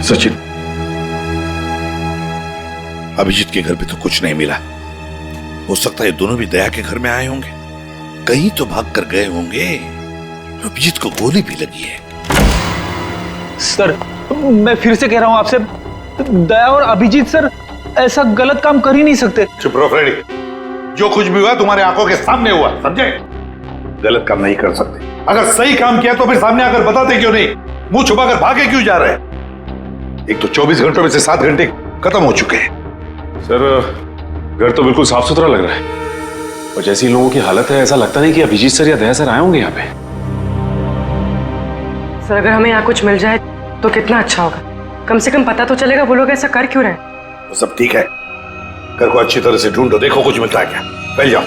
सचिन, अभिजीत के घर पे तो कुछ नहीं मिला। हो सकता है दोनों भी दया के घर में आए होंगे, कहीं तो भाग कर गए होंगे। अभिजीत को गोली भी लगी है। सर, मैं फिर से कह रहा हूं आपसे, दया और अभिजीत सर ऐसा गलत काम कर ही नहीं सकते। चुप रहो फ्रेडी, जो कुछ भी हुआ तुम्हारे आंखों के सामने हुआ, समझे? गलत काम नहीं कर सकते। अगर सही काम किया तो फिर सामने आकर बताते क्यों नहीं? मुंह छुपाकर भागे क्यों जा रहे हैं? एक तो 24 घंटों में से 7 घंटे खत्म हो चुके हैं। सर, घर तो बिल्कुल साफ सुथरा लग रहा है और जैसी लोगों की हालत है ऐसा लगता नहीं कि अभिजीत सर या दया सर आए होंगे यहाँ पे। सर, अगर हमें यहाँ कुछ मिल जाए तो कितना अच्छा होगा। कम से कम पता तो चलेगा वो लोग ऐसा कर क्यों रहे हैं। तो सब ठीक है, घर को अच्छी तरह से ढूंढो, देखो कुछ मिलता है क्या। पहले जाओ।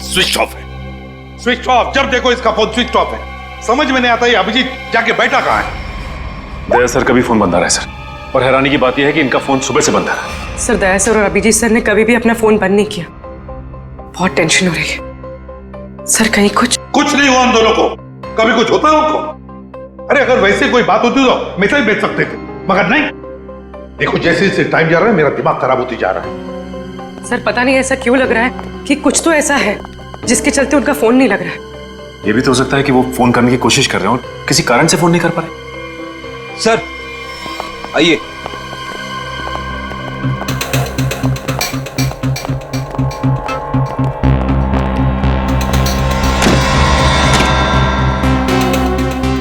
स्विच ऑफ है, स्विच ऑफ। जब देखो इसका फोन स्विच ऑफ है। समझ में नहीं आता ये अभिजीत जाके बैठा कहां है। दया सर का भी फोन बंद आ रहा है सर, और हैरानी की बात यह है कि इनका फोन सुबह से बंद आ रहा है। सर, दया सर और अभिजीत सर ने कभी भी अपना फोन बंद नहीं किया। बहुत टेंशन हो रही है सर, कहीं कुछ नहीं हुआ उन दोनों को। कभी कुछ होता है उनको? अरे अगर वैसे कोई बात होती तो मैसेज भेज सकते थे, मगर नहीं। देखो जैसे जैसे टाइम जा रहा है मेरा दिमाग खराब होती जा रहा है। सर, पता नहीं ऐसा क्यों लग रहा है कि कुछ तो ऐसा है जिसके चलते उनका फोन नहीं लग रहा है। ये भी तो हो सकता है कि वो फोन करने की कोशिश कर रहे हो और किसी कारण से फोन नहीं कर पा रहे। सर आइए।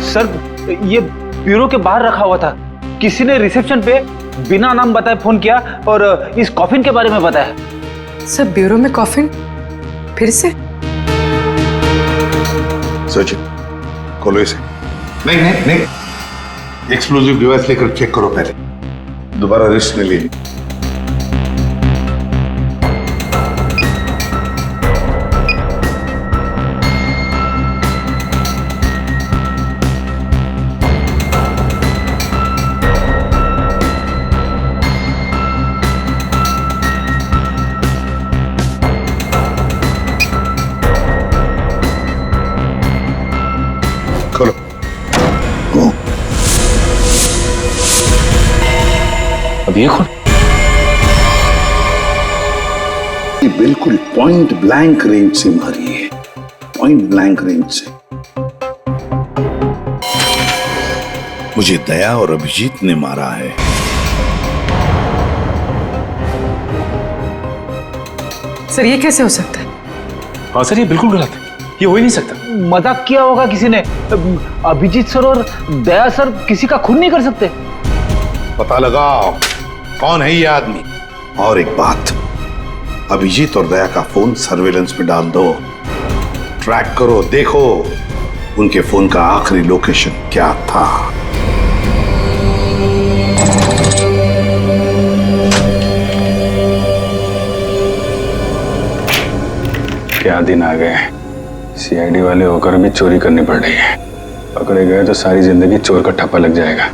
सर, ये ब्यूरो के बाहर रखा हुआ था। किसी ने रिसेप्शन पे बिना नाम बताए फोन किया और इस कॉफिन के बारे में बताया। सर, ब्यूरो में कॉफिन? फिर से? सचिन, खोलो इसे। नहीं नहीं नहीं, एक्सप्लोजिव डिवाइस लेकर चेक करो पहले, दोबारा रिस्क नहीं लेनी। खोलो। अब ये कौन? ये बिल्कुल पॉइंट ब्लैंक रेंज से मारी है, पॉइंट ब्लैंक रेंज से। मुझे दया और अभिजीत ने मारा है। सर, ये कैसे हो सकता है? हाँ सर, ये बिल्कुल गलत है, ये हो ही नहीं सकता। मजाक किया होगा किसी ने। अभिजीत सर और दया सर किसी का खून नहीं कर सकते। पता लगाओ कौन है ये आदमी। और एक बात, अभिजीत और दया का फोन सर्वेलेंस में डाल दो, ट्रैक करो, देखो उनके फोन का आखिरी लोकेशन क्या था। क्या दिन आ गए, सीआईडी वाले होकर भी चोरी करनी पड़ रही है। पकड़े गए तो सारी जिंदगी चोर का ठप्पा लग जाएगा।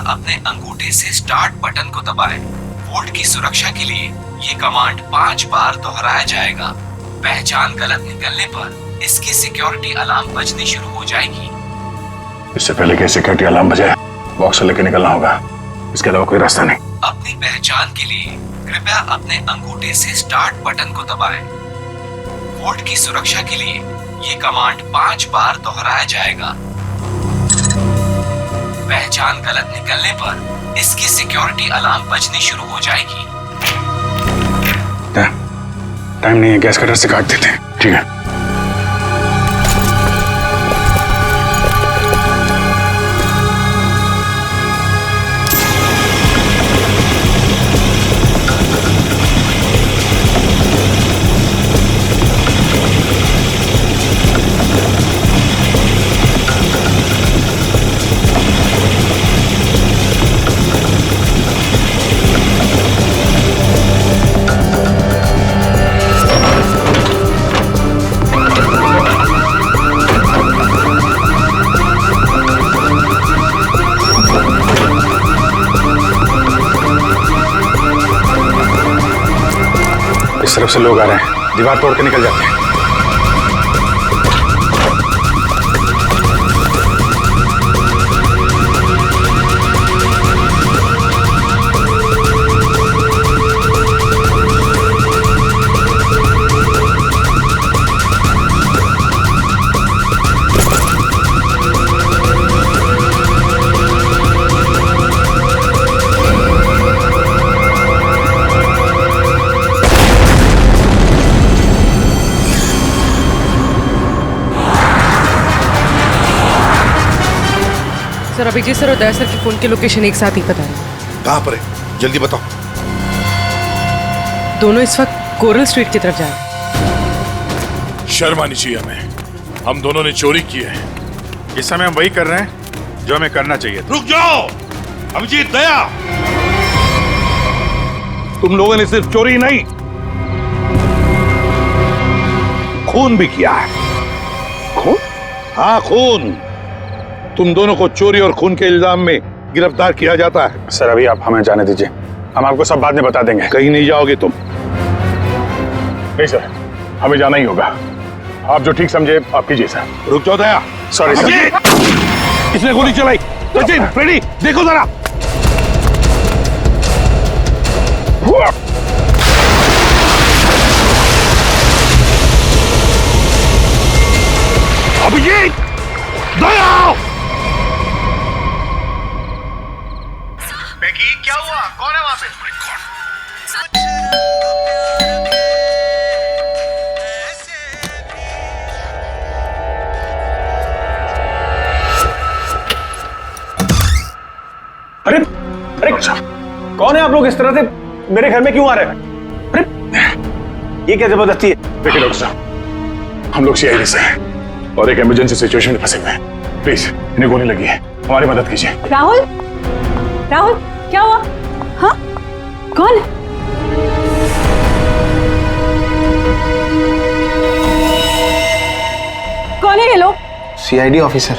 अपने अंगूठे से स्टार्ट बटन को दबाएं। वोल्ट की सुरक्षा के लिए ये कमांड 5 बार दोहराया जाएगा। पहचान गलत निकलने पर इसकी सिक्योरिटी अलार्म बजनी शुरू हो जाएगी। इससे पहले कि सिक्योरिटी अलार्म बजे बॉक्स लेके निकलना होगा, इसके अलावा कोई रास्ता नहीं। अपनी पहचान के लिए कृपया अपने अंगूठे से स्टार्ट बटन को दबाएं। वोल्ट की सुरक्षा के लिए ये कमांड 5 बार दोहराया जाएगा। पहचान गलत निकलने पर इसकी सिक्योरिटी अलार्म बजनी शुरू हो जाएगी। टाइम नहीं है, गैस कटर से काट देते हैं। ठीक है। इस तरफ से लोग आ रहे हैं, दीवार तोड़ के निकल जाते हैं। सर अभिजीत सर और दया सर की फोन की लोकेशन एक साथ ही पता है। कहाँ पर है, जल्दी बताओ। दोनों इस वक्त कोरल स्ट्रीट की तरफ जा रहे हैं। शर्म आनी चाहिए हमें, हम दोनों ने चोरी की है। इस समय हम वही कर रहे हैं जो हमें करना चाहिए। रुक जाओ अभिजीत, दया, तुम लोगों ने सिर्फ चोरी नहीं, खून भी किया है। खून? हाँ खून। तुम दोनों को चोरी और खून के इल्जाम में गिरफ्तार किया जाता है। सर अभी आप हमें जाने दीजिए, हम आपको सब बाद में बता देंगे। कहीं नहीं जाओगे तुम। नहीं सर, हमें जाना ही होगा। आप जो ठीक समझे आप कीजिए सर। रुक जाओ दया। Sorry sir. इसने गोली चलाई। सचिन, फ्रेडी, देखो जरा। अभिजीत, दया। क्या हुआ? कौन है वहां पे? अरे अरे कौन है आप लोग? इस तरह से मेरे घर में क्यों आ रहे हैं? अरे ये क्या जबरदस्ती है? देखिए डॉक्टर साहब, हम लोग सीआईडी से हैं और एक इमरजेंसी सिचुएशन में फंसे हुए हैं। प्लीज, इन्हें गोली लगी है, हमारी मदद कीजिए। राहुल, राहुल क्या हुआ? हाँ, कौन? कौन है ये लोग? CID officer.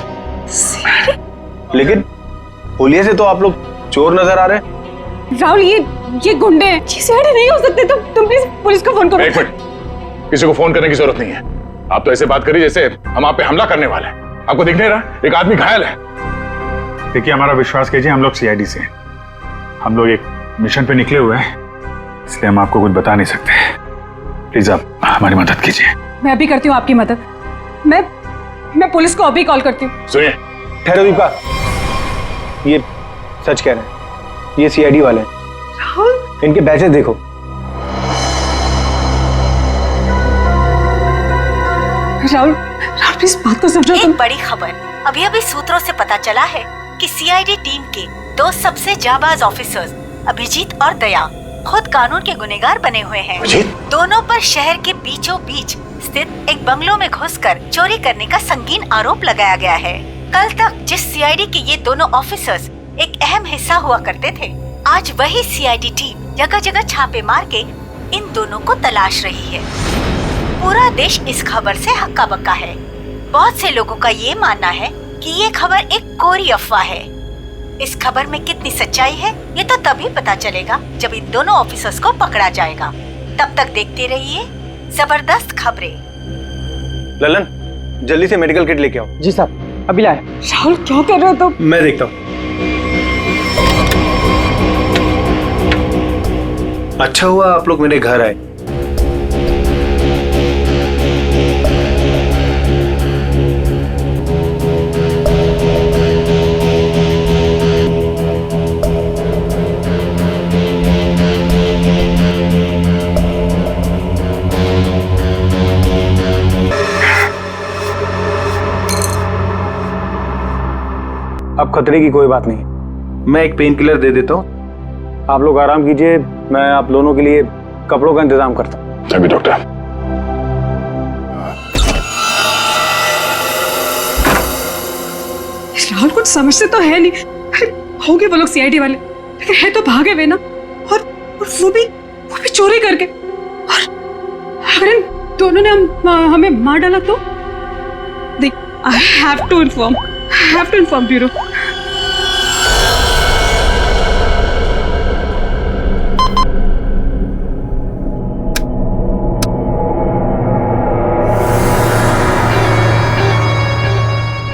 लेकिन होलिये से तो आप लोग चोर नजर आ रहे हैं। राहुल ये गुंडे हैं। ये सीआईडी नहीं हो सकते। तुम प्लीज पुलिस को फोन करो। एक मिनट, किसी को फोन करने की जरूरत नहीं है। आप तो ऐसे बात करिए जैसे हम आप पे हमला करने वाले हैं। आपको दिख नहीं रहा एक आदमी घायल है? देखिए हमारा विश्वास कीजिए, हम लोग सीआईडी से हैं। हम लोग एक मिशन पे निकले हुए हैं, इसलिए हम आपको कुछ बता नहीं सकते। प्लीज आप हमारी मदद कीजिए। मैं अभी करती हूँ आपकी मदद। मैं पुलिस को अभी कॉल करती हूँ। सुनिए। ठहरो दीपा, ये सच कह रहे हैं, ये सीआईडी वाले हैं। राहुल, इनके बैचेस देखो। राहुल प्लीज बात को समझो। एक बड़ी खबर अभी सूत्रों से पता चला है कि सीआईडी टीम के 2 सबसे जाबाज ऑफिसर्स अभिजीत और दया खुद कानून के गुनहगार बने हुए हैं। दोनों पर शहर के बीचों बीच स्थित एक बंगलों में घुसकर चोरी करने का संगीन आरोप लगाया गया है। कल तक जिस सीआईडी के ये दोनों ऑफिसर्स एक अहम हिस्सा हुआ करते थे, आज वही सीआईडी टीम जगह जगह छापे मार के इन दोनों को तलाश रही है। पूरा देश इस खबर से हक्का बक्का है। बहुत से लोगों का ये मानना है कि ये खबर एक कोरी अफवाह है। इस खबर में कितनी सच्चाई है ये तो तभी पता चलेगा जब इन दोनों ऑफिसर्स को पकड़ा जाएगा। तब तक देखते रहिए जबरदस्त खबरें। ललन, जल्दी से मेडिकल किट लेके आओ। जी साहब, अभी लाए। राहुल क्या कर रहे हो तुम? मैं देखता हूँ। अच्छा हुआ आप लोग मेरे घर आए। अब खतरे की कोई बात नहीं, मैं एक पेन किलर दे देता हूँ, आप लोग आराम कीजिए, मैं आप दोनों के लिए कपड़ों का इंतजाम करता हूँ। अभी डॉक्टर। राहुल कुछ समझते तो है नहीं। अरे होंगे वो लोग सीआईडी वाले, लेकिन है तो भागे हुए ना, और वो भी चोरी करके। और अगर इन दोनों ने हमें मार डाला तो देख, I have to inform bureau.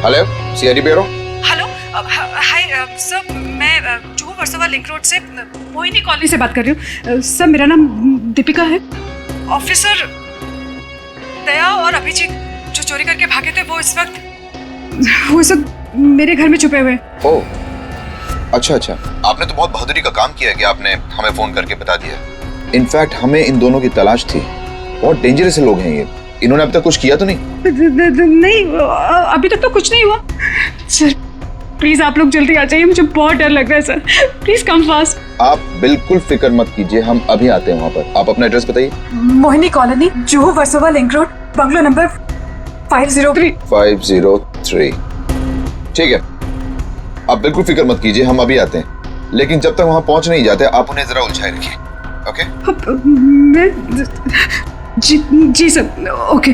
Hello, CID bureau. Hello, hi sir, मैं जुहू वर्सोवा लिंक रोड से मोहिनी कॉलोनी से बात कर रही हूँ। सर मेरा नाम दीपिका है। ऑफिसर दया और अभिजीत जो चोरी करके भागे थे वो इस वक्त मेरे घर में छुपे हुए हैं। ओह, अच्छा अच्छा, आपने तो बहुत बहादुरी का काम किया कि आपने हमें फोन करके बता दिया। इनफैक्ट हमें इन दोनों की तलाश थी, बहुत डेंजरस लोग हैं ये। इन्होंने अब तक कुछ किया तो नहीं? नहीं, अभी तक तो कुछ नहीं हुआ। सर प्लीज आप लोग जल्दी आ जाइए, मुझे बहुत डर लग रहा है सर, प्लीज कम फास्ट। आप बिल्कुल फिक्र मत कीजिए, हम अभी आते हैं वहाँ पर। आप अपना एड्रेस बताइए। Mohini colony, Juhu Versova link road, bungalow number 503। 503, ठीक है। आप बिल्कुल फिक्र मत कीजिए, हम अभी आते हैं। लेकिन जब तक वहाँ पहुँच नहीं जाते आप उन्हें जरा उलझाए रखिए, ओके? जी सर, ओके।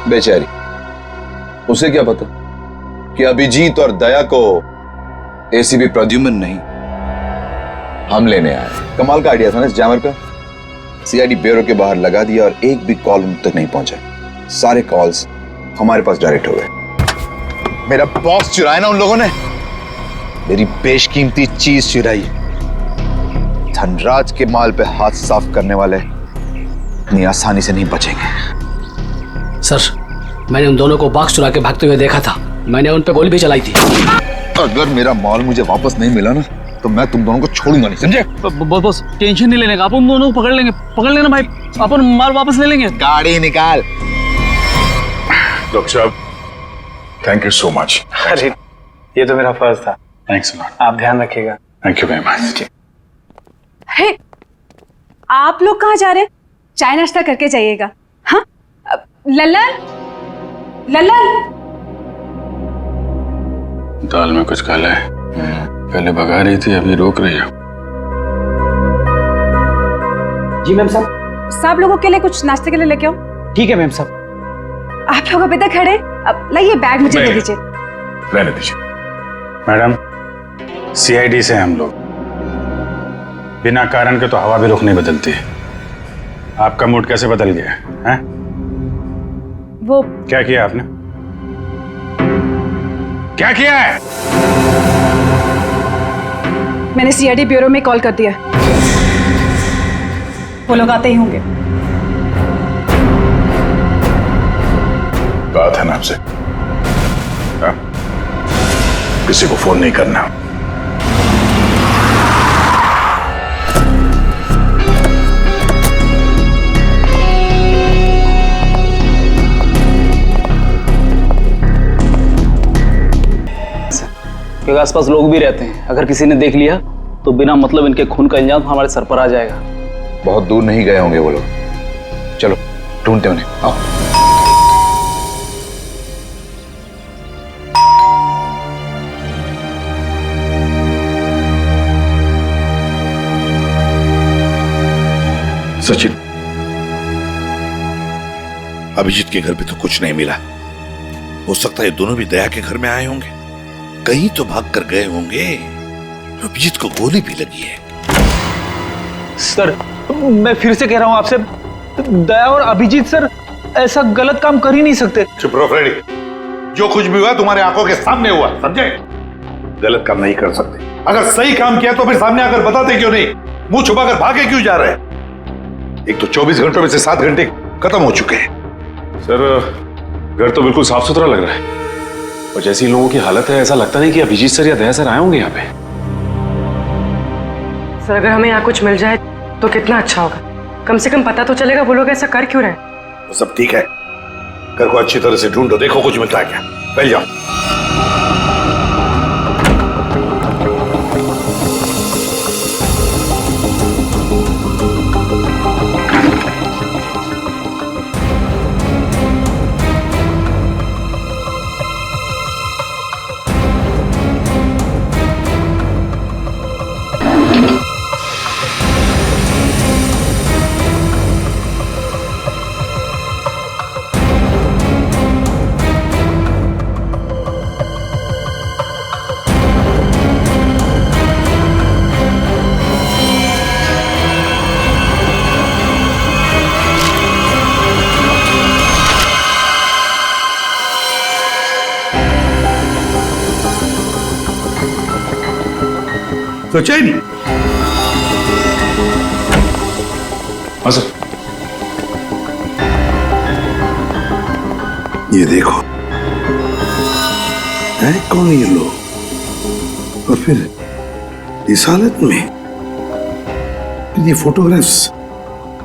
बेचारी, उसे क्या पता कि अभिजीत और दया को एसीपी प्रद्युम्न नहीं, हम लेने आए। कमाल का आइडिया था ना इस जैमर का। सीआईडी ब्यूरो के बाहर लगा दिया और एक भी कॉल उन तक नहीं पहुंचा। सारे कॉल्स हमारे पास डायरेक्ट हो गए। मेरा बॉस चुराया ना उन लोगों ने, मेरी बेशकीमती चीज चुराई। धनराज के माल पे हाथ साफ करने वाले इतनी आसानी से नहीं बचेंगे। सर, मैंने उन दोनों को बॉक्स चुरा के भागते हुए देखा था, मैंने उन पे गोली भी चलाई थी। अगर मेरा माल मुझे वापस नहीं मिला ना तो मैं तुम दोनों को छोड़ूंगा नहीं, समझे? बस टेंशन नहीं लेने का, आप उन दोनों को पकड़ लेना भाई, अपन माल वापस ले लेंगे। गाड़ी निकाल। डॉक्टर साहब, थैंक यू सो मच। अरे ये तो मेरा फर्ज था। Thanks a lot. आप ध्यान रखिएगा। Thank you very much. अरे आप लोग कहाँ जा रहे हैं? चाय नाश्ता करके जाइएगा। हाँ ललन, दाल में कुछ काला है, पहले भगा रही थी अभी रोक रही है। जी मैम साहब। सब लोगों के लिए कुछ नाश्ते के लिए लेके आओ। ठीक है मैम साहब। आप लोग अभी तक खड़े, अब लाइए बैग मुझे दे दीजिए। रहने दीजिए। मैडम, सीआईडी से हम लोग, बिना कारण के तो हवा भी रुख नहीं बदलती। आपका मूड कैसे बदल गया है? वो क्या किया आपने? क्या किया है? मैंने सीआईडी ब्यूरो में कॉल कर दिया, वो लोग आते ही होंगे। कहा था ना आपसे, किसी को फोन नहीं करना। क्योंकि आसपास लोग भी रहते हैं, अगर किसी ने देख लिया तो बिना मतलब इनके खून का इल्जाम हमारे सर पर आ जाएगा। बहुत दूर नहीं गए होंगे वो लोग, चलो ढूंढते उन्हें, आओ। सचिन, अभिजीत के घर पे तो कुछ नहीं मिला। हो सकता है दोनों भी दया के घर में आए होंगे, कहीं तो भाग कर गए होंगे। अभिजीत को गोली भी लगी है। सर मैं फिर से कह रहा हूं आपसे, दया और अभिजीत सर ऐसा गलत काम कर ही नहीं सकते। चुप रहो फ्रेडी। जो कुछ भी हुआ तुम्हारे आंखों के सामने हुआ, समझे? गलत काम नहीं कर सकते। अगर सही काम किया तो फिर सामने आकर बताते क्यों नहीं? मुंह छुपाकर भागे क्यों जा रहे हैं? एक तो 24 घंटों में से 7 घंटे खत्म हो चुके हैं। सर घर तो बिल्कुल साफ सुथरा लग रहा है, और जैसी लोगों की हालत है ऐसा लगता नहीं कि अभिजीत सर या दया सर आए होंगे यहाँ पे। सर अगर हमें यहाँ कुछ मिल जाए तो कितना अच्छा होगा। कम से कम पता तो चलेगा वो लोग ऐसा कर क्यों रहे हैं। तो सब ठीक है, घर को अच्छी तरह से ढूंढो, देखो कुछ मिलता है क्या। पहले जाओ। तो चैन। हाँ सर। ये देखो, है कौन ये लोग, और फिर इस हालत में? ये फोटोग्राफ्स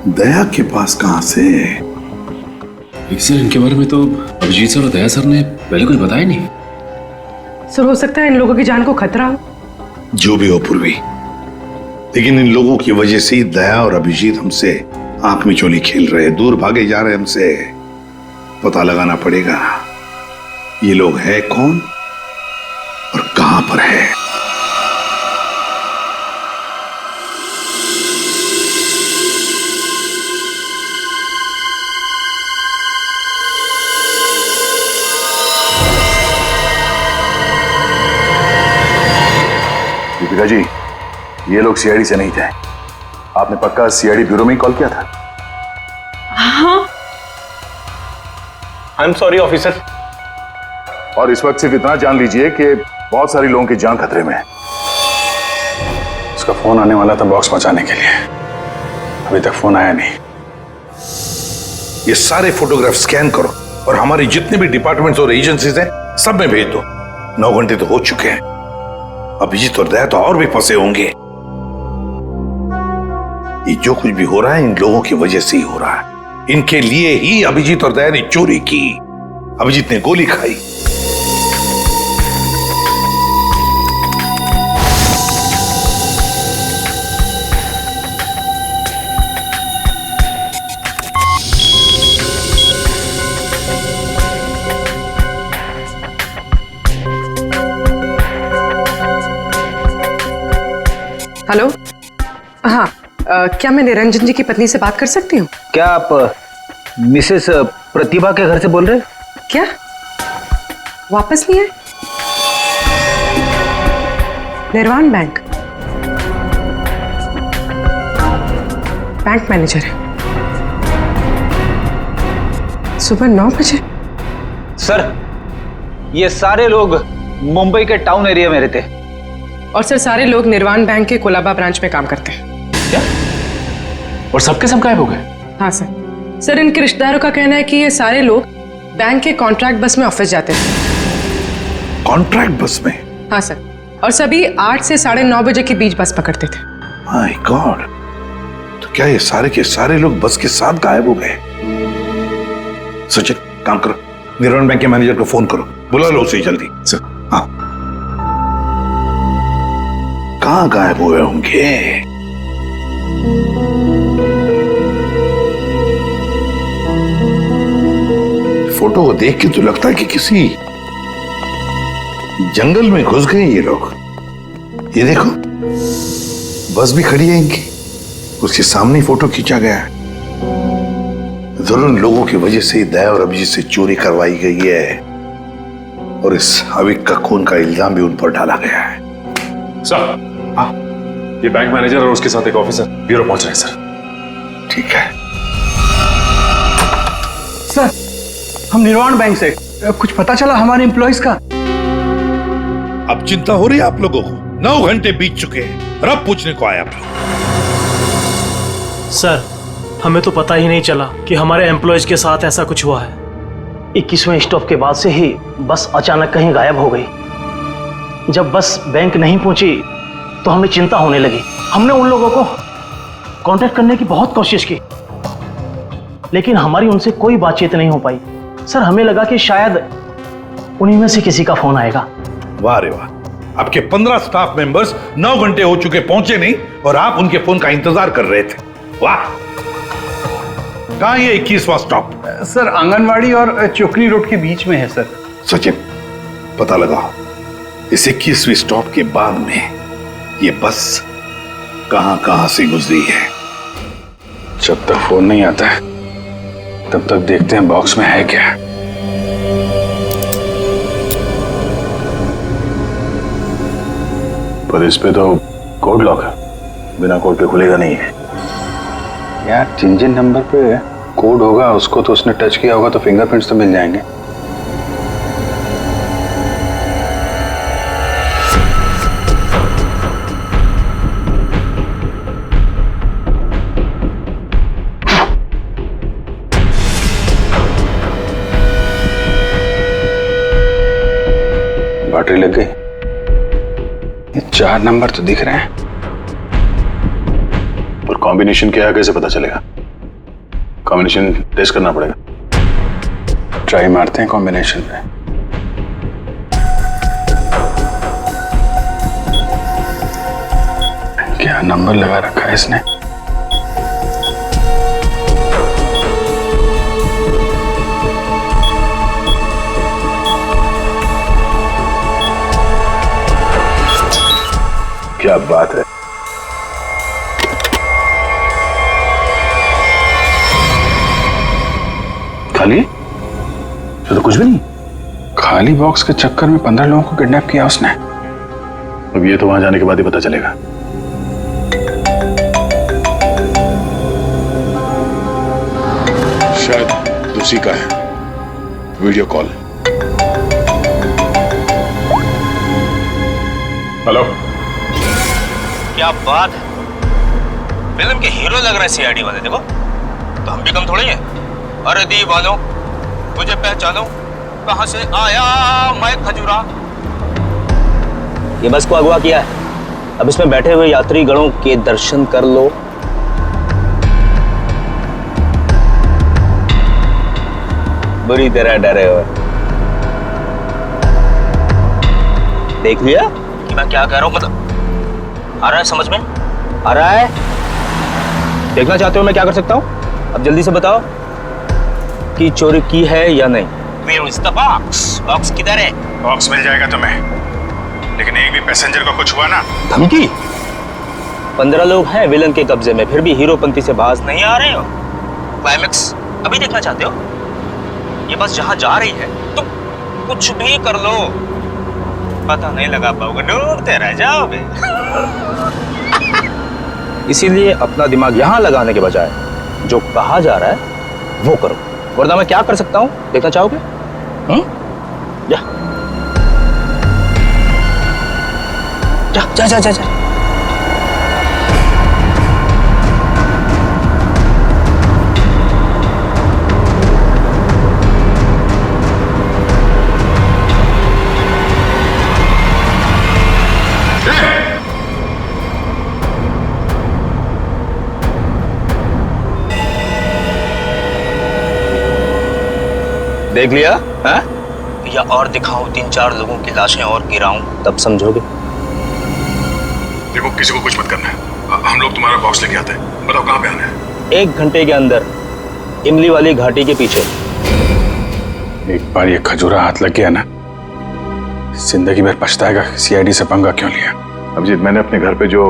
दया के पास कहां से? सर इनके बारे में तो अभिजीत सर और दया सर ने पहले कुछ बताया नहीं। सर हो सकता है इन लोगों की जान को खतरा हो। जो भी हो पूर्वी, लेकिन इन लोगों की वजह से ही दया और अभिजीत हमसे आंख में चोली खेल रहे, दूर भागे जा रहे हमसे। पता लगाना पड़ेगा ये लोग है कौन और कहां पर है। दीपिका जी, ये लोग सीआईडी से नहीं थे। आपने पक्का सीआईडी ब्यूरो में ही कॉल किया था? हाँ। I am sorry officer. और इस वक्त सिर्फ इतना जान लीजिए कि बहुत सारे लोगों की जान खतरे में है। उसका फोन आने वाला था बॉक्स पहुंचाने के लिए, अभी तक फोन आया नहीं। ये सारे फोटोग्राफ स्कैन करो और हमारे जितने भी डिपार्टमेंट्स और एजेंसीज हैं सब में भेज दो। 9 घंटे तो हो चुके हैं, अभिजीत और दया तो और भी फंसे होंगे। ये जो कुछ भी हो रहा है इन लोगों की वजह से ही हो रहा है। इनके लिए ही अभिजीत और दया ने चोरी की, अभिजीत ने गोली खाई। हेलो, हाँ, क्या मैं निरंजन जी की पत्नी से बात कर सकती हूँ? क्या आप मिसेस प्रतिभा के घर से बोल रहे हैं? क्या वापस नहीं आए? निर्वाण बैंक मैनेजर है, सुबह 9 बजे। सर ये सारे लोग मुंबई के टाउन एरिया में रहते हैं। और सर सारे लोग निर्वाण बैंक के कोलाबा ब्रांच में काम करते हैं। क्या? और सबके सब गायब हो गए? हाँ सर। सर इनके रिश्तेदारों का कहना है कि ये सारे लोग बैंक के कॉन्ट्रैक्ट बस में ऑफिस जाते थे। कॉन्ट्रैक्ट बस में? हाँ सर, और सभी 8 से 9:30 बजे के बीच बस पकड़ते थे। माय गॉड, तो क्या ये सारे के सारे लोग बस के साथ गायब हो गए? सचिन काम करो, निर्वाण बैंक के मैनेजर को फोन करो, बुला लो उसे जल्दी। सर हाँ, कहां गायब हुए होंगे? फोटो को देख के तो लगता है कि किसी जंगल में घुस गए ये लोग। ये देखो बस भी खड़ी है इनकी, उसके सामने ही फोटो खींचा गया है। जरूर इन लोगों की वजह से दया और अभिजीत से चोरी करवाई गई है और इस अविक का खून का इल्जाम भी उन पर डाला गया है। सर, हाँ, ये बैंक मैनेजर और उसके साथ एक ऑफिसर ब्यूरो पहुंच रहे हैं सर। ठीक है। सर, हम निर्वाण बैंक से कुछ पता चला हमारे एम्प्लॉइज का? अब चिंता हो रही है आप लोगों को? 9 घंटे बीत चुके हैं और अब पूछने को आए आप लोग। सर, हमें तो पता ही नहीं चला कि हमारे एम्प्लॉयज के साथ ऐसा कुछ हुआ है। 21वें स्टॉप के बाद से ही बस अचानक कहीं गायब हो गई। जब बस बैंक नहीं पहुंची तो हमें चिंता होने लगी। हमने उन लोगों को कांटेक्ट करने की बहुत कोशिश की, लेकिन हमारी उनसे कोई बातचीत नहीं हो पाई। सर, हमें लगा कि शायद उन्हीं में से किसी का फोन आएगा। वाह रे वाह, आपके 15 स्टाफ मेंबर्स 9 घंटे हो चुके पहुंचे नहीं और आप उनके फोन का इंतजार कर रहे थे। वाह। कहां ये 21वां स्टॉप? सर, आंगनवाड़ी और चोकरी रोड के बीच में है सर। सचिन, पता लगाओ इस 21वीं स्टॉप के बाद में ये बस कहां से गुजरी है। जब तक फोन नहीं आता है तब तक देखते हैं बॉक्स में है क्या। पर इस पे तो कोड लॉक है, बिना कोड के खुलेगा नहीं है यार। जिन नंबर पे कोड होगा उसको तो उसने टच किया होगा तो फिंगरप्रिंट्स तो मिल जाएंगे। बैटरी लग गई। ये 4 नंबर तो दिख रहे हैं, और कॉम्बिनेशन क्या है कैसे पता चलेगा? कॉम्बिनेशन टेस्ट करना पड़ेगा। ट्राई मारते हैं कॉम्बिनेशन पे। क्या नंबर लगा रखा है इसने? क्या बात है। खाली? ये तो कुछ भी नहीं। खाली बॉक्स के चक्कर में 15 लोगों को किडनैप किया उसने। अब ये तो वहां जाने के बाद ही पता चलेगा। शायद उसी का है वीडियो कॉल। हेलो, क्या बात है, फिल्म के हीरो लग रहे हैं सीआईडी वाले। देखो तो हम भी कम थोड़ी हैं। अरे दीवानो, मुझे पहचानो, कहां से आया मैं खजूरा। ये बस को अगवा किया है। अब इसमें बैठे हुए यात्री गणों के दर्शन कर लो। बुरी तरह डरे हुए। देख लिया कि मैं क्या कह रहा हूं? मतलब आ रहा है समझ में? आ रहा है? देखना चाहते हो मैं क्या कर सकता हूं? अब जल्दी से बताओ कि चोरी की है या नहीं। Where is the box? Box किधर है? बॉक्स मिल जाएगा तुम्हें, लेकिन एक भी पैसेंजर को कुछ हुआ ना। धमकी? 15 लोग हैं विलन के कब्जे में, फिर भी हीरोपंती से बाज नहीं आ रहे हो। क्लाइमेक्स अभी देखना चाहते हो? ये बस जहां जा रही है तुम कुछ भी कर लो, पता नहीं लगा पाओगे, डूबते रह जाओगे। इसीलिए अपना दिमाग यहां लगाने के बजाय जो कहा जा रहा है वो करो, वरना मैं क्या कर सकता हूं देखना चाहोगे? जा जा जा जा जा। देख लिया है? या और दिखाऊं 3-4 लोगों की लाशें और गिराऊं? तब समझोगे। देखो किसी को कुछ मत करना है, हम लोग तुम्हारा बॉक्स लेके आते हैं। बताओ कहां पे आना है? 1 घंटे के अंदर इमली वाली घाटी के पीछे। एक बार ये खजूरा हाथ लग गया ना, जिंदगी भर पछताएगा सीआईडी से पंगा क्यों लिया। अभिजीत, मैंने अपने घर पे जो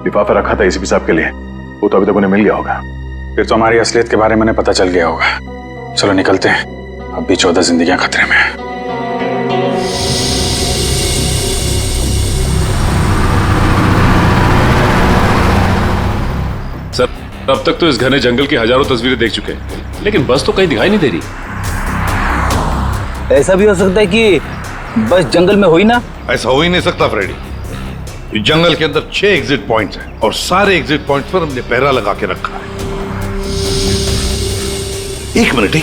लिफाफा रखा था एसीपी साहब के लिए, वो तो अभी तक उन्हें मिल गया होगा। फिर तो हमारी असलियत के बारे में पता चल गया होगा। चलो निकलते हैं, अब भी 14 जिंदगियां खतरे में हैं। सर, अब तक तो इस घने जंगल की हजारों तस्वीरें देख चुके हैं, लेकिन बस तो कहीं दिखाई नहीं दे रही। ऐसा भी हो सकता है कि बस जंगल में हुई ना। ऐसा हो ही नहीं सकता फ्रेडी। इस जंगल के अंदर 6 एग्जिट पॉइंट्स हैं और सारे एग्जिट पॉइंट्स पर हमने पहरा लगा के रखा है। एक मिनट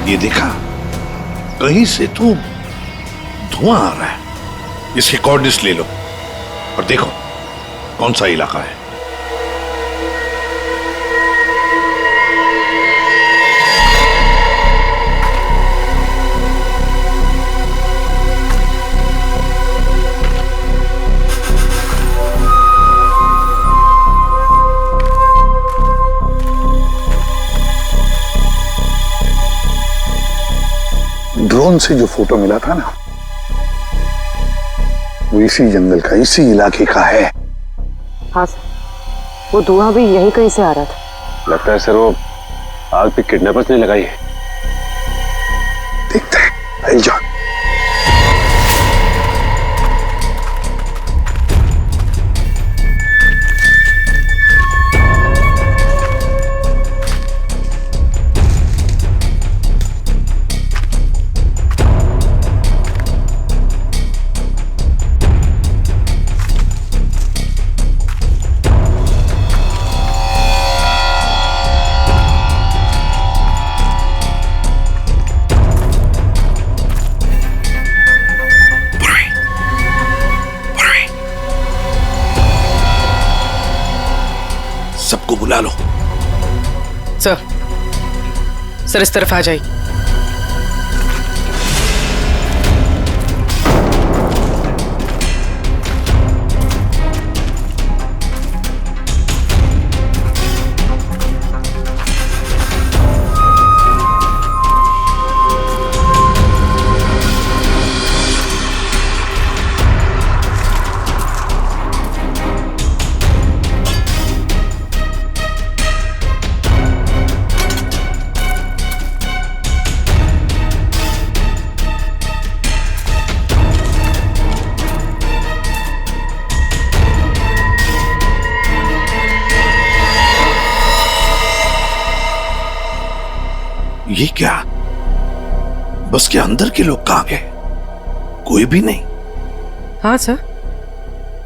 ये देखा, कहीं से तो धुआं आ रहा है। इसके कोऑर्डिनेट्स ले लो और देखो कौन सा इलाका है। ड्रोन से जो फोटो मिला था ना, वो इसी जंगल का, इसी इलाके का है। हाँ सर, वो धुआं भी यहीं कहीं से आ रहा था। लगता है सर वो आग पे किडनैपर्स ने लगाई है। देखते हैं, आई जाओ। सबको बुला लो। सर इस तरफ आ जाइए। ये क्या? बस के अंदर के लोग कहां गए? कोई भी नहीं। हाँ सर,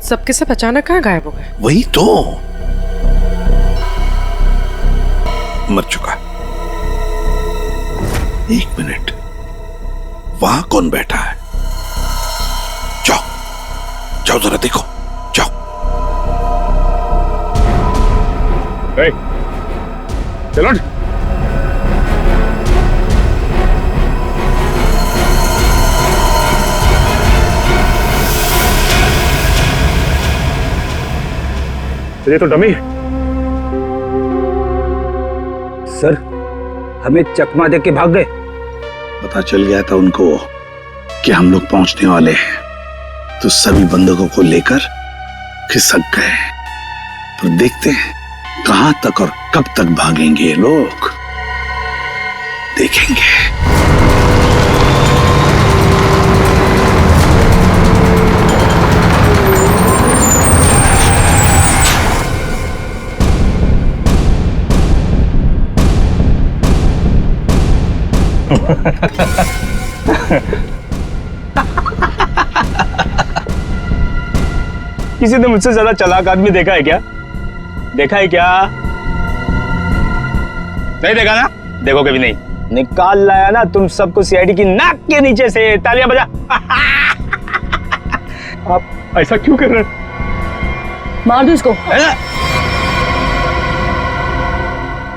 सबके सब अचानक कहाँ गायब हो गए? वही तो, मर चुका। एक मिनट, वहां कौन बैठा है? जाओ जाओ जरा देखो, जाओ। चलो ये तो डमी है। सर, हमें चकमा दे के भाग गए। पता चल गया था उनको कि हम लोग पहुंचने वाले हैं, तो सभी बंदूकों को लेकर खिसक गए। पर देखते हैं कहां तक और कब तक भागेंगे ये लोग, देखेंगे। किसी ने मुझसे ज्यादा चालाक आदमी देखा है क्या? देखा है क्या? नहीं देखा ना? देखो कभी नहीं। निकाल लाया ना तुम सबको सीआईडी की नाक के नीचे से। तालियां बजा। आप ऐसा क्यों कर रहे हैं? मार दो इसको।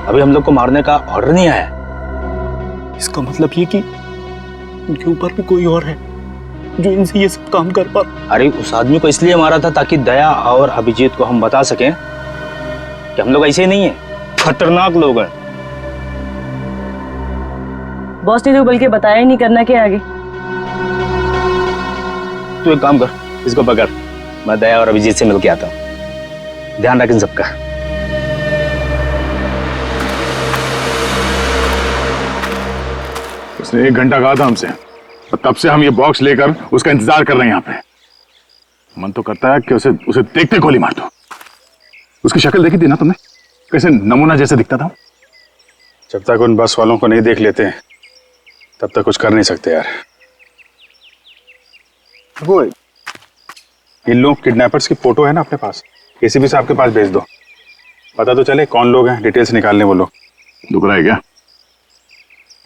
अभी हम लोग को मारने का ऑर्डर नहीं आया। इसका मतलब ये कि उनके ऊपर भी कोई और है जो इनसे ये सब काम कर पा। अरे उस आदमी को इसलिए मारा था ताकि दया और अभिजीत को हम बता सकें कि हम लोग ऐसे नहीं है, खतरनाक लोग हैं। बॉस ने तो बल्कि बताया ही नहीं करना के आगे। तू एक काम कर, इसको पकड़, मैं दया और अभिजीत से मिलके आता हूँ। ध्यान रख इन सबका। उसने 1 घंटा कहा था हमसे और तब से हम ये बॉक्स लेकर उसका इंतजार कर रहे हैं यहाँ पे। मन तो करता है कि उसे देखते गोली मार दो। उसकी शक्ल देखी थी ना तुमने, कैसे नमूना जैसे दिखता था। जब तक उन बस वालों को नहीं देख लेते तब तक कुछ कर नहीं सकते यार। वो इन लोग किडनैपर्स की फोटो है ना अपने पास, एसीपी साहब के पास भेज दो, पता तो चले कौन लोग हैं, डिटेल्स निकालने वो लोग। दुख रहा है क्या?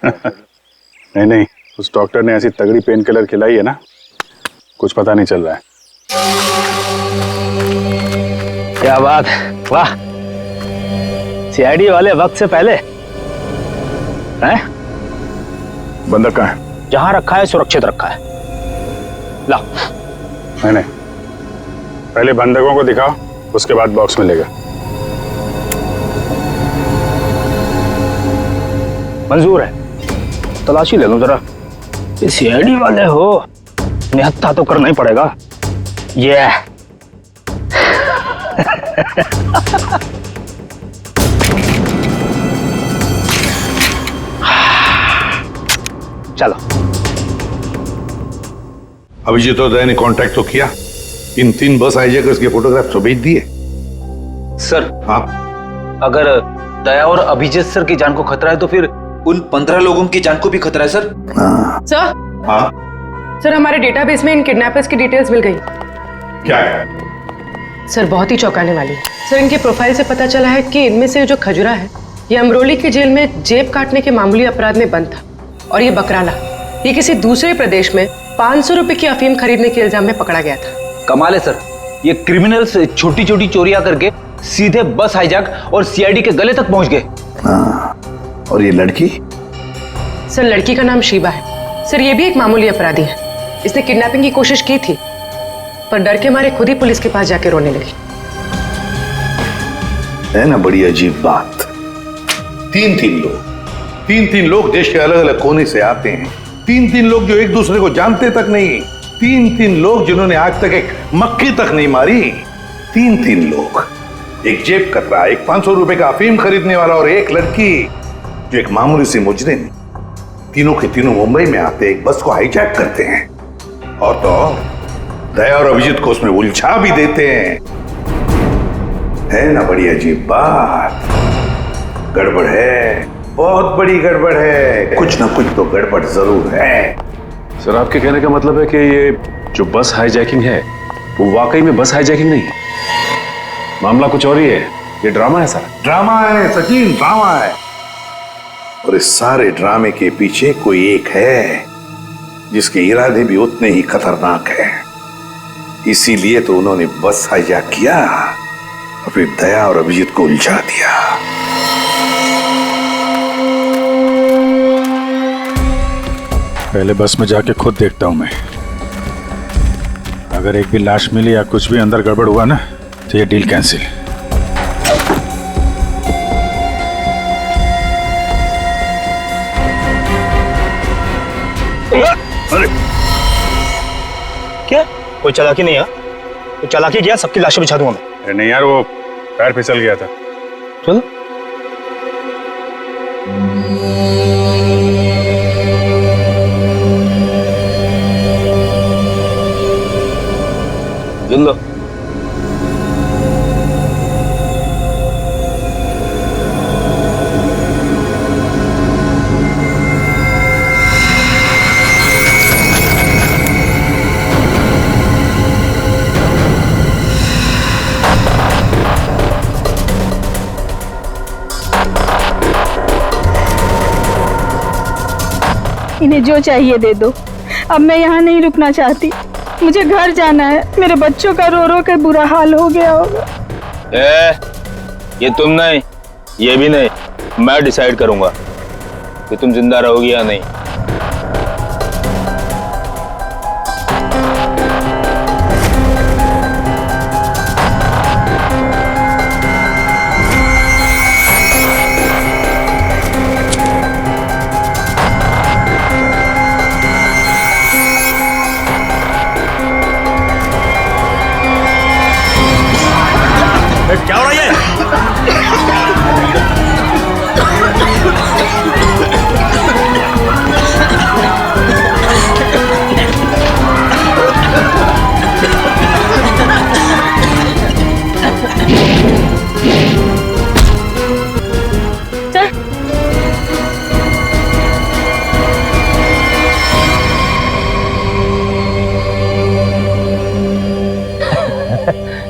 नहीं नहीं, उस डॉक्टर ने ऐसी तगड़ी पेन किलर खिलाई है ना, कुछ पता नहीं चल रहा है। क्या बात, वाह। सीआईडी वाले वक्त से पहले हैं? बंदर कहाँ है? जहां रखा है सुरक्षित रखा है। ला। नहीं, पहले बंधकों को दिखाओ, उसके बाद बॉक्स मिलेगा। मंजूर है, तलाशी ले लो जरा। ये सीआईडी वाले हो, निहत्था तो करना ही पड़ेगा। ये चलो। अभिजीत और दया ने कांटेक्ट तो किया, इन 3 बस हाईजैकर्स के फोटोग्राफ तो भेज दिए। सर हाँ, अगर दया और अभिजीत सर की जान को खतरा है तो फिर उन 15 लोगों की जान को भी खतरा है सर। सर, हाँ सर हमारे डेटाबेस में इन किडनैपर्स की डिटेल्स मिल गई। क्या है? सर बहुत ही चौंकाने वाली है। सर इनके प्रोफाइल से पता चला है कि इनमें से जो खजुरा है ये अमरोली की जेल में जेब काटने के मामूली अपराध में बंद था, और ये बकराला ये किसी दूसरे प्रदेश में 500 रुपए की अफीम खरीदने के इल्जाम में पकड़ा गया था। कमाल है सर, ये क्रिमिनल्स छोटी छोटी चोरियां करके सीधे बस हाईजैक और सीआईडी के गले तक पहुंच गए। और ये लड़की? सर लड़की का नाम शीबा है। सर ये भी एक मामूली अपराधी है। इसने किडनैपिंग की कोशिश की थी, पर डर के मारे खुद ही पुलिस के पास जाके रोने लगी। है ना बड़ी अजीब बात। 3 लोग देश के अलग अलग कोने से आते हैं। 3 लोग जो एक दूसरे को जानते तक नहीं। 3 लोग जिन्होंने आज तक एक मक्खी तक नहीं मारी। 3 लोग, एक जेब कतरा, एक 500 रुपए का अफीम खरीदने वाला और एक लड़की जो एक मामूली सी मुजरिम। तीनों के तीनों मुंबई में आते एक बस को हाईजैक करते हैं, और तो दया और अभिजीत को उसमें उलझा भी देते हैं। है ना बड़ी अजीब बात। गड़बड़ है, बहुत बड़ी गड़बड़ है। कुछ ना कुछ तो गड़बड़ जरूर है। सर आपके कहने का मतलब है कि ये जो बस हाईजैकिंग है वो वाकई में बस हाईजैकिंग नहीं है, मामला कुछ और ही है, ये ड्रामा है सर। ड्रामा है सचिन, ड्रामा है। और इस सारे ड्रामे के पीछे कोई एक है जिसके इरादे भी उतने ही खतरनाक हैं। इसीलिए तो उन्होंने बस हाईजैक किया और फिर दया और अभिजीत को उलझा दिया। पहले बस में जाके खुद देखता हूं मैं। अगर एक भी लाश मिली या कुछ भी अंदर गड़बड़ हुआ ना तो ये डील कैंसिल। अरे क्या, कोई चालाकी नहीं है? कोई चालाकी किया, सबकी लाशें बिछा दूंगा मैं। अरे नहीं यार, वो पैर फिसल गया था। चलो लो। इन्हें जो चाहिए दे दो। अब मैं यहाँ नहीं रुकना चाहती, मुझे घर जाना है। मेरे बच्चों का रो रो कर बुरा हाल हो गया होगा। ये तुम नहीं, ये भी नहीं, मैं डिसाइड करूंगा कि तुम जिंदा रहोगी या नहीं। क्या हो रहा है?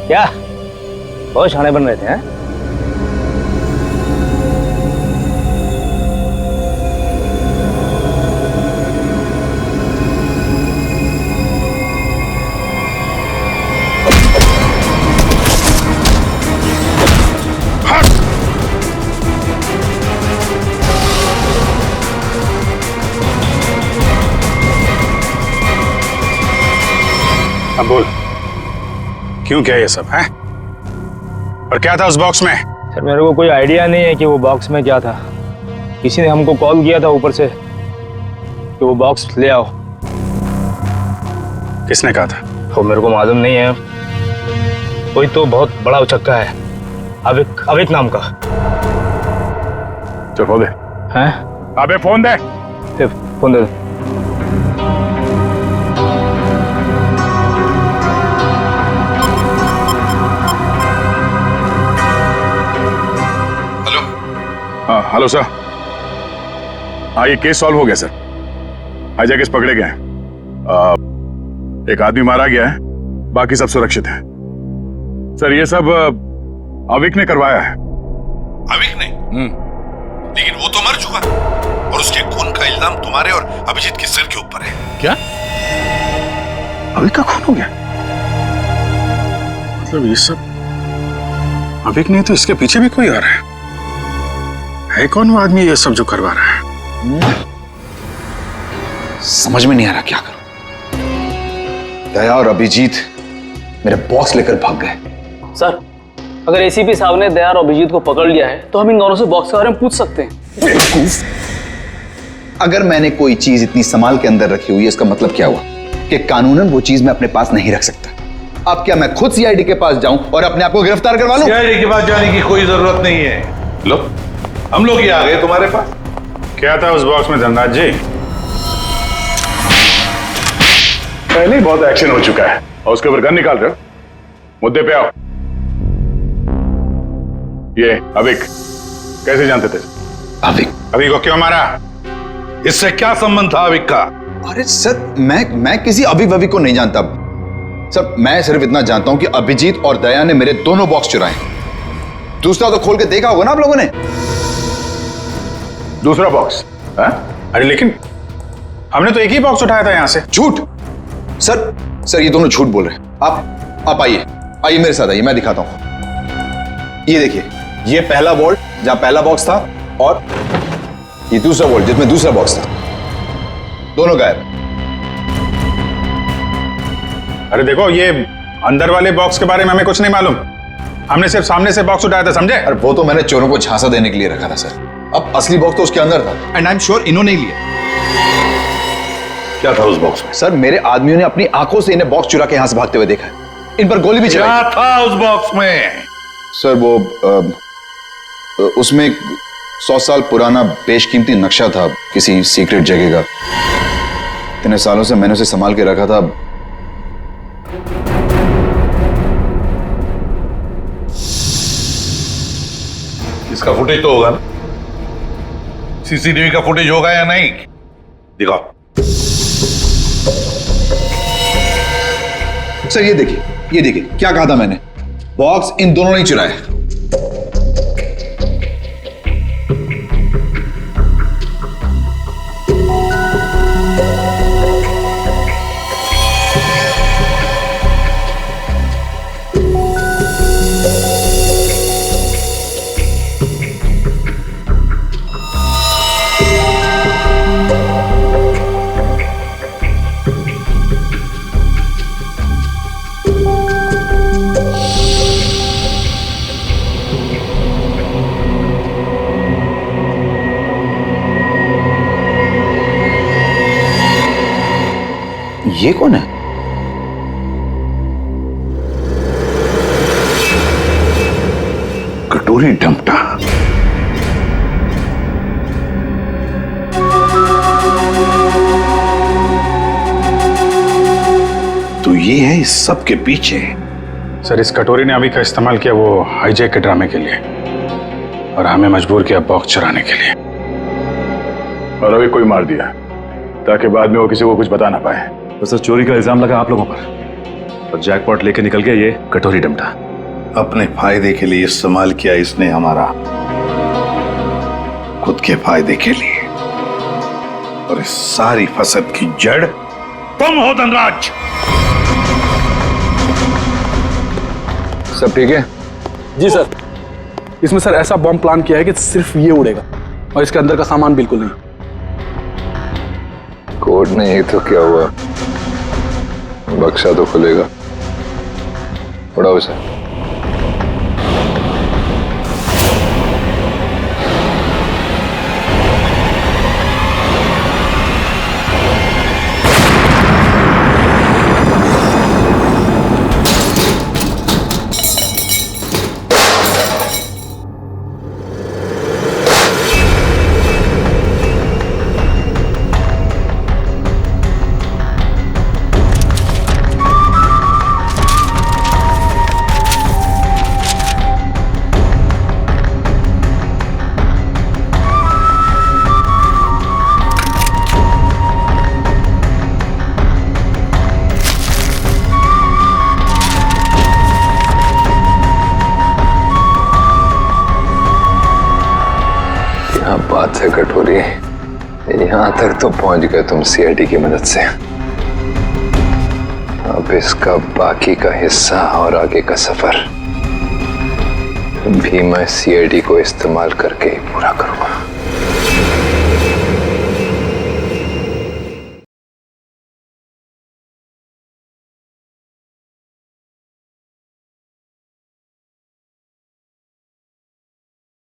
क्या बहुत शाणे बन रहे थे हैं? अब बोल, क्यों किया ये सब है? और क्या था उस बॉक्स में? सर मेरे को कोई आइडिया नहीं है कि वो बॉक्स में क्या था। किसी ने हमको कॉल किया था ऊपर से कि वो बॉक्स ले आओ। किसने कहा था? वो मेरे को मालूम नहीं है। कोई तो बहुत बड़ा उचक्का है, अविक नाम का। चल फोन दे। हैं? अबे फोन दे। फोन दे। हाँ हेलो सर। हाँ ये केस सॉल्व हो गया सर। हाईजैकर्स पकड़े गए हैं। एक आदमी मारा गया है, बाकी सब सुरक्षित है। सर ये सब अविक ने करवाया है। अविक ने? लेकिन वो तो मर चुका और उसके खून का इल्जाम तुम्हारे और अभिजीत के सिर के ऊपर है। क्या? अविक का खून हो गया? मतलब ये सब अविक नहीं तो इसके पीछे भी कोई और है कौन वो आदमी ये सब जो करवा रहा है? समझ में नहीं आ रहा क्या करूं। दया और अभिजीत मेरे बॉक्स लेकर भाग गए। सर अगर एसीपी साहब ने दया और अभिजीत को पकड़ लिया है तो हम इन दोनों से बॉक्स के बारे में पूछ सकते हैं। बेवकूफ, अगर मैंने कोई चीज इतनी संभाल के अंदर रखी हुई है इसका मतलब क्या हुआ कि कानूनन वो चीज मैं अपने पास नहीं रख सकता। अब क्या मैं खुद सीआईडी के पास जाऊं और अपने आप को गिरफ्तार करवा लूं? सीआईडी के पास जाने की कोई जरूरत नहीं है। लो हम लोग ही आ गए तुम्हारे पास। क्या था उस बॉक्स में धनराज जी? पहले ही बहुत एक्शन हो चुका है और उसके ऊपर गन निकाल रहे हो। मुद्दे पे आओ। ये अविक कैसे जानते थे? अविक को क्यों मारा? इससे क्या संबंध था अविक का? अरे सर मैं किसी अविक को नहीं जानता सर। मैं सिर्फ इतना जानता हूं कि अभिजीत और दया ने मेरे दोनों बॉक्स चुराए। दूसरा तो खोल के देखा होगा ना आप लोगों ने। दूसरा बॉक्स? अरे लेकिन हमने तो एक ही बॉक्स उठाया था यहां से। झूठ सर ये दोनों झूठ बोल रहे हैं। आप आइए मेरे साथ आइए, मैं दिखाता हूं। ये देखिए, ये पहला वॉल्ट जहां पहला बॉक्स था और ये दूसरा वॉल्ट जिसमें दूसरा बॉक्स था, दोनों गायब। अरे देखो, ये अंदर वाले बॉक्स के बारे में हमें कुछ नहीं मालूम। हमने सिर्फ सामने से बॉक्स उठाया था, समझे? अरे वो तो मैंने चोरों को झांसा देने के लिए रखा था सर। अब असली बॉक्स तो उसके अंदर था एंड आई एम श्योर इन्होंने ही लिया। क्या था उस बॉक्स में? सर मेरे आदमियों ने अपनी आंखों से इन्हें बॉक्स चुरा के यहां से भागते हुए देखा है। इन पर गोली भी चलाई। क्या था उस बॉक्स में? सर वो उसमें 100 साल पुराना बेशकीमती नक्शा था किसी सीक्रेट जगह का। इतने सालों से मैंने उसे संभाल के रखा था। इसका फुटेज तो होगा ना? सीसीटीवी का फुटेज होगा या नहीं? दिखाओ। सर ये देखिए क्या कहा था मैंने। बॉक्स इन दोनों ने चुराया। ये कौन है? कटोरी डंपटा। तो ये है इस सब के पीछे। सर इस कटोरी ने अभी का इस्तेमाल किया वो हाईजैक के ड्रामे के लिए और हमें मजबूर किया बॉक्स चुराने के लिए। और अभी कोई मार दिया ताकि बाद में वो किसी को कुछ बता ना पाए। तो सर चोरी का इल्जाम लगा आप लोगों पर। और जैकपॉट लेके निकल गया ये कटोरी डमटा। अपने फायदे के लिए इस्तेमाल किया इसने हमारा, खुद के फायदे के लिए। और इस सारी फसद की जड़ तुम हो धनराज। सब ठीक है? जी सर। इसमें सर ऐसा बॉम्ब प्लान किया है कि सिर्फ ये उड़ेगा और इसके अंदर का सामान बिल्कुल नहीं। कोड नहीं तो क्या हुआ, बक्सा तो खुलेगा। उड़ाओ इसे। बात है कटोरी, यहां तक तो पहुंच गए तुम सीआईडी की मदद से। अब इसका बाकी का हिस्सा और आगे का सफर भी मैं सीआईडी को इस्तेमाल करके पूरा करूंगा।